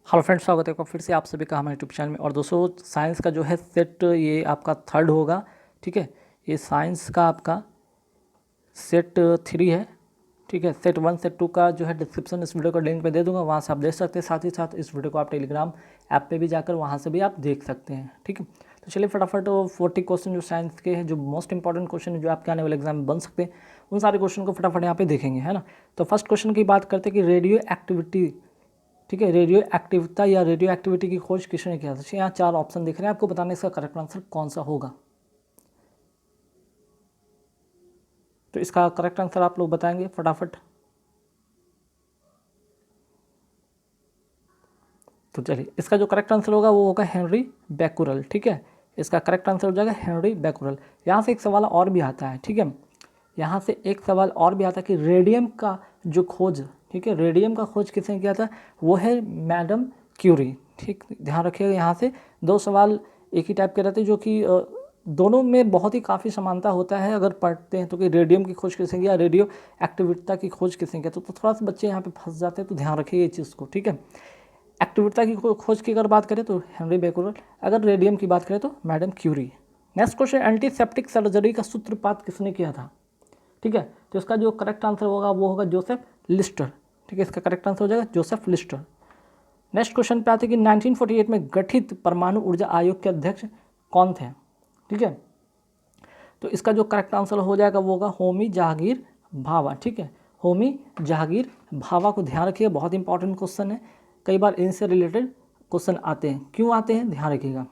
Hello friends, स्वागत है आपका फिर से आप सभी का हमारे यूट्यूब चैनल में। और दोस्तों, साइंस का जो है सेट ये आपका थर्ड होगा। ठीक है, ये साइंस का आपका सेट 3 है। ठीक है, सेट 1 सेट 2 का जो है डिस्क्रिप्शन इस वीडियो का लिंक मैं दे दूंगा, वहाँ से आप देख सकते हैं। साथ ही साथ इस वीडियो को आप टेलीग्राम ऐप पे भी जाकर वहाँ से भी आप देख सकते हैं। ठीक है, तो चलिए फटाफट 40 क्वेश्चन जो साइंस के हैं, जो मोस्ट इंपॉर्टेंट क्वेश्चन है, जो आपके आने वाले एग्जाम में बन सकते हैं, उन सारे क्वेश्चन को फटाफट यहाँ पे देखेंगे, है ना। तो फर्स्ट क्वेश्चन की बात करते हैं कि रेडियो एक्टिविटी, ठीक है, रेडियो एक्टिवता या रेडियो एक्टिविटी की खोज किसने किया था। यहाँ 4 ऑप्शन दिख रहे हैं, आपको बताना इसका करेक्ट आंसर कौन सा होगा। तो इसका करेक्ट आंसर आप लोग बताएंगे फटाफट। तो चलिए, इसका जो करेक्ट आंसर होगा वो होगा हेनरी बैकुरल। ठीक है, इसका करेक्ट आंसर हो जाएगा हेनरी बैकुरल। यहाँ से एक सवाल और भी आता है। ठीक है, यहाँ से एक सवाल और भी आता है कि रेडियम का जो खोज, ठीक है, रेडियम का खोज किसने किया था, वो है मैडम क्यूरी। ठीक, ध्यान रखिएगा, यहाँ से 2 सवाल एक ही टाइप के रहते हैं, जो कि दोनों में बहुत ही काफ़ी समानता होता है अगर पढ़ते हैं तो, कि रेडियम की खोज किसने किया, रेडियो एक्टिविटी की खोज किसने किया। तो थोड़ा सा बच्चे यहाँ पे फंस जाते हैं, तो ध्यान रखिए ये चीज़ को। ठीक है, एक्टिविटी की खोज की अगर बात करें तो हेनरी बैकुरल, अगर रेडियम की बात करें तो madam Curie. Next question, antiseptic surgery का सूत्रपात किसने किया था। ठीक है, तो इसका जो करेक्ट आंसर होगा वो होगा जोसेफ लिस्टर। ठीक है, इसका करेक्ट आंसर हो जाएगा जोसेफ लिस्टर। नेक्स्ट क्वेश्चन पे आते हैं कि 1948 में गठित परमाणु ऊर्जा आयोग के अध्यक्ष कौन थे। ठीक है, तो इसका जो करेक्ट आंसर हो जाएगा वो होगा होमी जहांगीर भाभा। ठीक है, होमी जहांगीर भाभा को ध्यान रखिएगा, बहुत इंपॉर्टेंट क्वेश्चन है। कई बार इनसे रिलेटेड क्वेश्चन आते हैं, क्यों आते हैं ध्यान रखिएगा।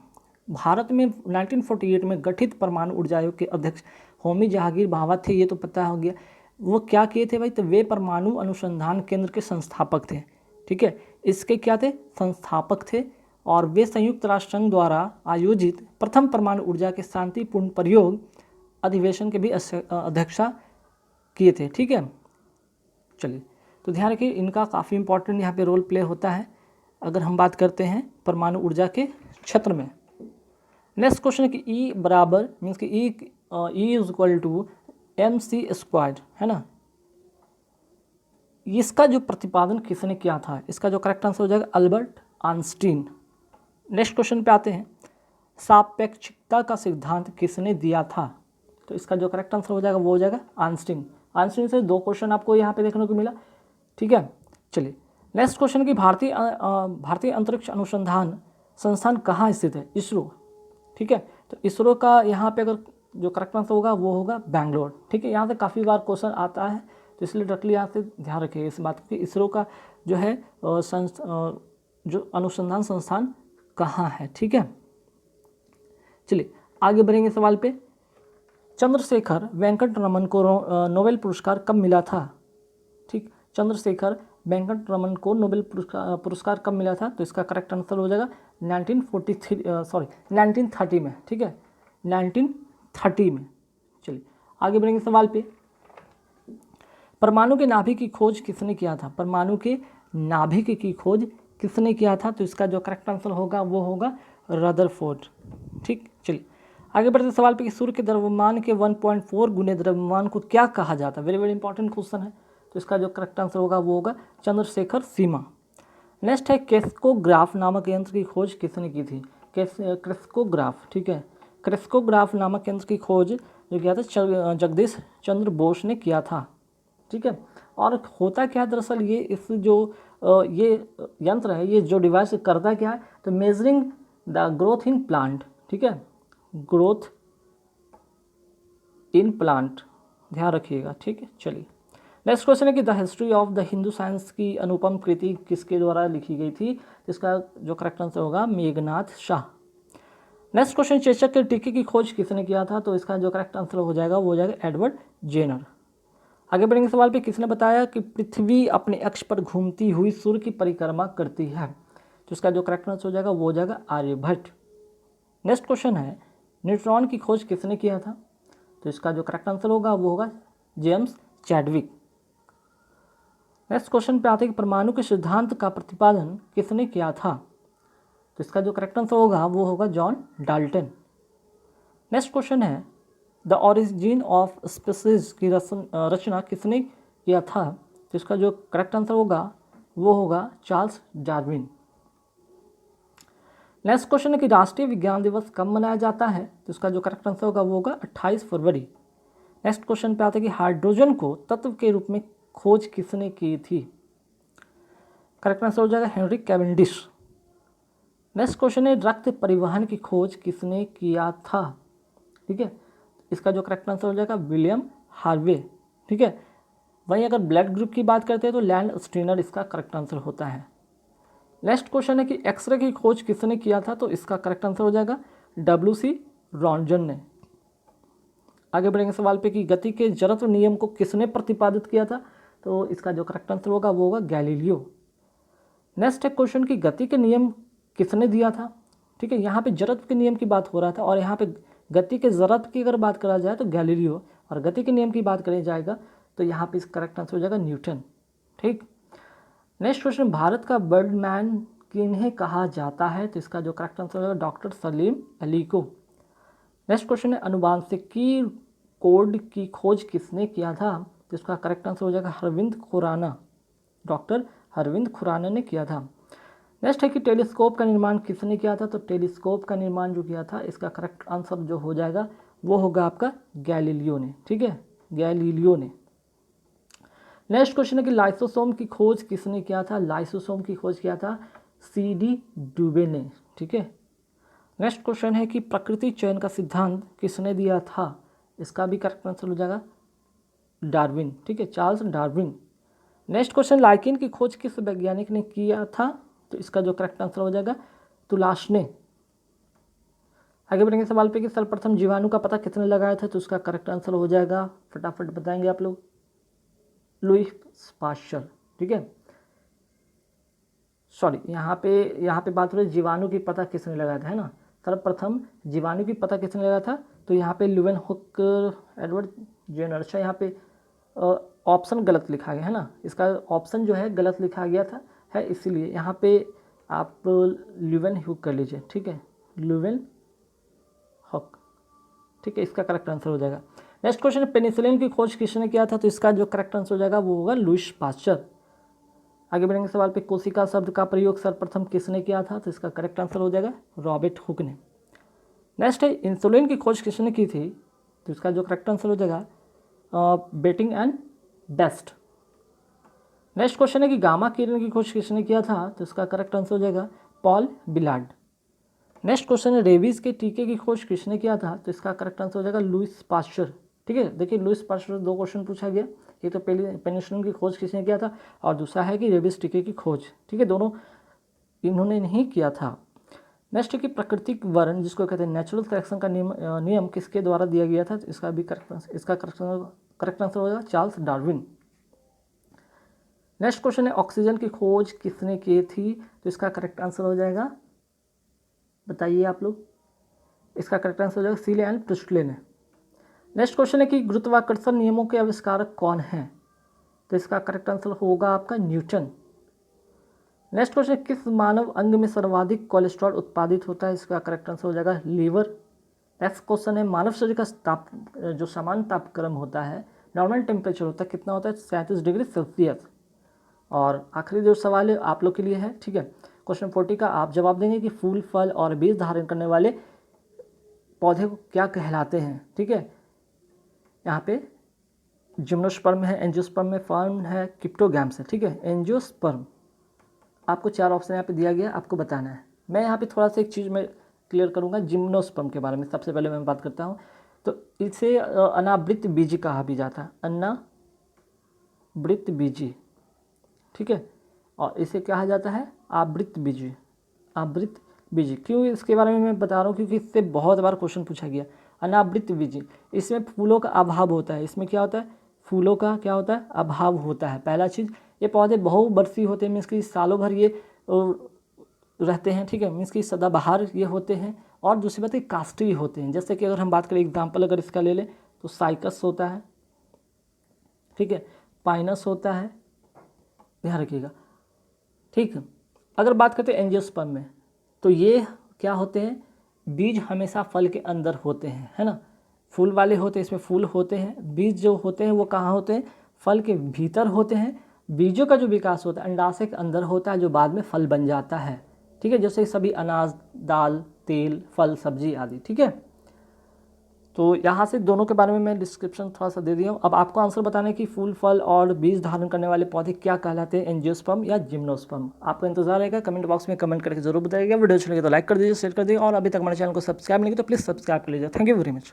भारत में 1948 में गठित परमाणु ऊर्जा आयोग के अध्यक्ष होमी जहांगीर भाभा थे, ये तो पता हो गया। वो क्या किए थे भाई, तो वे परमाणु अनुसंधान केंद्र के संस्थापक थे। ठीक है, इसके क्या थे, संस्थापक थे। और वे संयुक्त राष्ट्र संघ द्वारा आयोजित प्रथम परमाणु ऊर्जा के शांतिपूर्ण प्रयोग अधिवेशन के भी अध्यक्षता किए थे। ठीक है, चलिए, तो ध्यान रखिए, इनका काफ़ी इंपॉर्टेंट यहाँ पे रोल प्ले होता है अगर हम बात करते हैं परमाणु ऊर्जा के क्षेत्र में। नेक्स्ट क्वेश्चन है कि ई बराबर मीन्स कि E is equal to mc², है ना। इसका जो प्रतिपादन किसने किया था, इसका जो करेक्ट आंसर हो जाएगा अल्बर्ट आइंस्टीन। नेक्स्ट क्वेश्चन पे आते हैं, सापेक्षिकता का सिद्धांत किसने दिया था। तो इसका जो करेक्ट आंसर हो जाएगा वो हो जाएगा आइंस्टीन। आइंस्टीन से 2 क्वेश्चन आपको यहाँ पे देखने को मिला। ठीक है, चलिए नेक्स्ट क्वेश्चन की भारतीय अंतरिक्ष अनुसंधान संस्थान कहाँ स्थित है, इसरो। ठीक है, तो इसरो का यहाँ पे अगर जो करेक्ट आंसर होगा वो होगा बैंगलोर। ठीक है, यहाँ से काफ़ी बार क्वेश्चन आता है, तो इसलिए डायरेक्टली यहाँ से ध्यान रखिए इस बात की, इसरो का जो है जो अनुसंधान संस्थान कहाँ है। ठीक है, चलिए आगे बढ़ेंगे सवाल पे। चंद्रशेखर वेंकट रमन को नोबेल पुरस्कार कब मिला था। ठीक, चंद्रशेखर वेंकट रमन को नोबेल पुरस्कार कब मिला था, तो इसका करेक्ट आंसर हो जाएगा 1930 में। ठीक है, 1930 में। चलिए आगे बढ़ेंगे सवाल पे। परमाणु के नाभिक की खोज किसने किया था, परमाणु के नाभिक की खोज किसने किया था, तो इसका जो करेक्ट आंसर होगा वो होगा रदरफोर्ड। ठीक, चलिए आगे बढ़ते सवाल पे कि सूर्य के द्रव्यमान के 1.4 गुने द्रव्यमान को क्या कहा जाता है। वेरी वेरी इंपॉर्टेंट क्वेश्चन है, तो इसका जो करेक्ट आंसर होगा वो होगा चंद्रशेखर सीमा। नेक्स्ट है क्रेस्कोग्राफ नामक यंत्र की खोज किसने की थी, क्रेस्कोग्राफ। ठीक है, क्रेस्कोग्राफ नामक यंत्र की खोज जो किया था जगदीश चंद्र बोस ने किया था। ठीक है, और होता क्या है दरअसल, ये इस जो ये यंत्र है, ये जो डिवाइस करता क्या है, तो measuring the growth in plant. ठीक है, ग्रोथ इन प्लांट, ध्यान रखिएगा। ठीक है, चलिए नेक्स्ट क्वेश्चन है कि the history of the Hindu science की अनुपम कृति किसके द्वारा लिखी गई थी, इसका जो करेक्ट आंसर होगा मेघनाथ शाह। नेक्स्ट क्वेश्चन, चेचक के टीके की खोज किसने किया था, तो इसका जो करेक्ट आंसर हो जाएगा वो हो जाएगा एडवर्ड जेनर। आगे बढ़ेंगे सवाल पे, किसने बताया कि पृथ्वी अपने अक्ष पर घूमती हुई सूर्य की परिक्रमा करती है, तो इसका जो करेक्ट आंसर हो जाएगा वो हो जाएगा आर्यभट्ट। नेक्स्ट क्वेश्चन है, न्यूट्रॉन की खोज किसने किया था, तो इसका जो करेक्ट आंसर होगा वो होगा जेम्स चैडविक। नेक्स्ट क्वेश्चन पे आते हैं कि परमाणु के सिद्धांत का प्रतिपादन किसने किया था, तो इसका जो करेक्ट आंसर होगा वो होगा जॉन डाल्टन। नेक्स्ट क्वेश्चन है, द ओरिजिन ऑफ स्पीसीज की रचना किसने किया था, तो इसका जो करेक्ट आंसर होगा वो होगा चार्ल्स डार्विन। नेक्स्ट क्वेश्चन है कि राष्ट्रीय विज्ञान दिवस कब मनाया जाता है, तो इसका जो करेक्ट आंसर होगा वो होगा 28 फरवरी। नेक्स्ट क्वेश्चन पे आता है कि हाइड्रोजन को तत्व के रूप में खोज किसने की थी, करेक्ट आंसर हो जाएगा हेनरी कैवेंडिश। नेक्स्ट क्वेश्चन है रक्त परिवहन की खोज किसने किया था, ठीक है, इसका जो करेक्ट आंसर हो जाएगा विलियम हार्वे, ठीक है। वहीं अगर ब्लड ग्रुप की बात करते हैं तो लैंड स्टीनर इसका करेक्ट आंसर होता है। नेक्स्ट क्वेश्चन है कि एक्सरे की खोज किसने किया था, तो इसका करेक्ट आंसर हो जाएगा WC रॉन्जन ने। आगे बढ़ेंगे सवाल पे कि गति के जड़त्व नियम को किसने प्रतिपादित किया था, तो इसका जो करेक्ट आंसर होगा वो होगा गैलीलियो। नेक्स्ट है क्वेश्चन की गति के नियम किसने दिया था, ठीक है, यहाँ पे जड़त्व के नियम की बात हो रहा था और यहाँ पे गति के जड़त्व की अगर बात करा जाए तो गैलीलियो, और गति के नियम की बात करी जाएगा तो यहाँ पे इसका करेक्ट आंसर हो जाएगा न्यूटन, ठीक। नेक्स्ट क्वेश्चन भारत का बर्डमैन किन्हें कहा जाता है, तो इसका जो करेक्ट आंसर होगा डॉक्टर सलीम अली को। नेक्स्ट क्वेश्चन है अनुवांशिकी कोड की खोज किसने किया था, तो इसका करेक्ट आंसर हो जाएगा हरविंद खुराना, डॉक्टर हरविंद खुराना ने किया था। नेक्स्ट है कि टेलीस्कोप का निर्माण किसने किया था, तो टेलीस्कोप का निर्माण जो किया था इसका करेक्ट आंसर जो हो जाएगा वो होगा आपका गैलीलियो ने, ठीक है, गैलीलियो ने। नेक्स्ट क्वेश्चन है कि लाइसोसोम की खोज किसने किया था, लाइसोसोम की खोज किया था CD डुबे ने, ठीक है। नेक्स्ट क्वेश्चन है कि प्रकृति चयन का सिद्धांत किसने दिया था, इसका भी करेक्ट आंसर हो जाएगा डार्विन, ठीक है, Charles Darwin. Next question lichen की खोज किस वैज्ञानिक ने किया था, तो इसका जो करेक्ट आंसर हो जाएगा तुलाश ने। आगे बढ़ेंगे सवाल पे कि सर्वप्रथम जीवाणु का पता किसने लगाया था, तो उसका करेक्ट आंसर हो जाएगा, फटाफट बताएंगे आप लोग, लुई पाश्चर, ठीक है। सॉरी, यहाँ पे बात हो रही है जीवाणु की पता किसने लगाया था, है ना। सर्वप्रथम जीवाणु की पता किसने लगाया था, तो यहाँ पे लुवेन हुक, एडवर्ड जेनर। अच्छा, यहाँ पे ऑप्शन गलत लिखा गया है ना, इसका ऑप्शन जो है गलत लिखा गया था, है इसीलिए यहाँ पे आप लुवेन हुक कर लीजिए, ठीक है, लुवेन हुक, ठीक है, इसका करेक्ट आंसर हो जाएगा। नेक्स्ट क्वेश्चन, पेनिसिलिन की खोज किसने किया था, तो इसका जो करेक्ट आंसर हो जाएगा वो होगा लुईस पाश्चर। आगे बढ़ेंगे सवाल पे कोशिका शब्द का प्रयोग सर्वप्रथम किसने किया था, तो इसका करेक्ट आंसर हो जाएगा रॉबर्ट हुक ने। नेक्स्ट है इंसुलिन की खोज किसने की थी, तो इसका जो करेक्ट आंसर हो जाएगा Banting and Best. Next question है कि गामा किरण की खोज किसने किया था, तो इसका करेक्ट आंसर हो जाएगा पॉल बिलार्ड। नेक्स्ट क्वेश्चन है रेबीज के टीके की खोज किसने किया था, तो इसका करेक्ट आंसर हो जाएगा लुईस पाश्चर, ठीक है। देखिए लुईस पाश्चर 2 क्वेश्चन पूछा गया, एक तो पहले पेनिसिलिन की खोज किसने किया था और दूसरा है कि रेबीज टीके की खोज, ठीक है, दोनों इन्होंने नहीं किया था। नेक्स्ट है कि प्राकृतिक वर्ण जिसको कहते हैं नेचुरल सिलेक्शन का नियम किसके द्वारा दिया गया था, तो इसका भी करेक्ट आंसर होगा चार्ल्स डार्विन। नेक्स्ट क्वेश्चन है ऑक्सीजन की खोज किसने की थी, तो इसका करेक्ट आंसर हो जाएगा, बताइए आप लोग, इसका करेक्ट आंसर हो जाएगा सीले एंड प्रिस्टले ने। नेक्स्ट क्वेश्चन है कि गुरुत्वाकर्षण नियमों के आविष्कारक कौन हैं, तो इसका करेक्ट आंसर होगा आपका न्यूटन। नेक्स्ट क्वेश्चन, किस मानव अंग में सर्वाधिक कोलेस्ट्रॉल उत्पादित होता है, इसका करेक्ट आंसर हो जाएगा लीवर। नेक्स्ट क्वेश्चन है मानव शरीर का जो सामान्य तापक्रम होता है, नॉर्मल टेम्परेचर होता है, कितना होता है 37 डिग्री सेल्सियस। और आखिरी जो सवाल है आप लोग के लिए है, ठीक है, क्वेश्चन 40 का आप जवाब देंगे कि फूल, फल और बीज धारण करने वाले पौधे को क्या कहलाते हैं, ठीक है। यहाँ पे जिम्नोस्पर्म है, एंजियोस्पर्म है, फर्न है, क्रिप्टोगैम्स है, ठीक है, एंजियोस्पर्म। आपको 4 ऑप्शन यहाँ पे दिया गया, आपको बताना है। मैं यहाँ पे थोड़ा सा एक चीज़ मैं क्लियर करूँगा जिम्नोस्पर्म के बारे में। सबसे पहले मैं बात करता हूँ, तो इसे अनावृत बीजी कहा भी जाता है, अनावृत बीजी, ठीक है, और इसे कहा जाता है आवृत बीजी, आवृत बीजी। क्यों इसके बारे में मैं बता रहा हूँ, क्योंकि इससे बहुत बार क्वेश्चन पूछा गया। अनावृत बीजी, इसमें फूलों का अभाव होता है, इसमें क्या होता है, फूलों का क्या होता है, अभाव होता है। पहला चीज़, ये पौधे बहुवर्षीय होते हैं, मीन्स कि सालों भर ये रहते हैं, ठीक है, मीन्स कि सदाबहार ये होते हैं। और दूसरी बात है काष्ठीय होते हैं, जैसे कि अगर हम बात करें एग्जाम्पल अगर इसका ले लें तो साइकस होता है, ठीक है, पाइनस होता है, ध्यान रखिएगा, ठीक है। अगर बात करते हैं एंजियोस्पर्म में, तो ये क्या होते हैं, बीज हमेशा फल के अंदर होते हैं, है ना, फूल वाले होते हैं, इसमें फूल होते हैं। बीज जो होते हैं वो कहाँ होते हैं, फल के भीतर होते हैं। बीजों का जो विकास होता है अंडाशय के अंदर होता है, जो बाद में फल बन जाता है, ठीक है, जैसे सभी अनाज, दाल, तेल, फल, सब्जी आदि। ठीक है, तो यहाँ से दोनों के बारे में मैं डिस्क्रिप्शन थोड़ा सा दे दिया हूँ। अब आपको आंसर बताना है कि फूल, फल और बीज धारण करने वाले पौधे क्या कहलाते हैं, एंजियोस्पर्म या जिम्नोस्पर्म। आपका इंतजार रहेगा, कमेंट बॉक्स में कमेंट करके जरूर बताइएगा। वीडियो अच्छी लगे तो लाइक कर दीजिए, शेयर कर दीजिए, और अभी तक हमारे चैनल को सब्सक्राइब नहीं किया तो प्लीज़ सब्सक्राइब कर लीजिए। Thank you very much.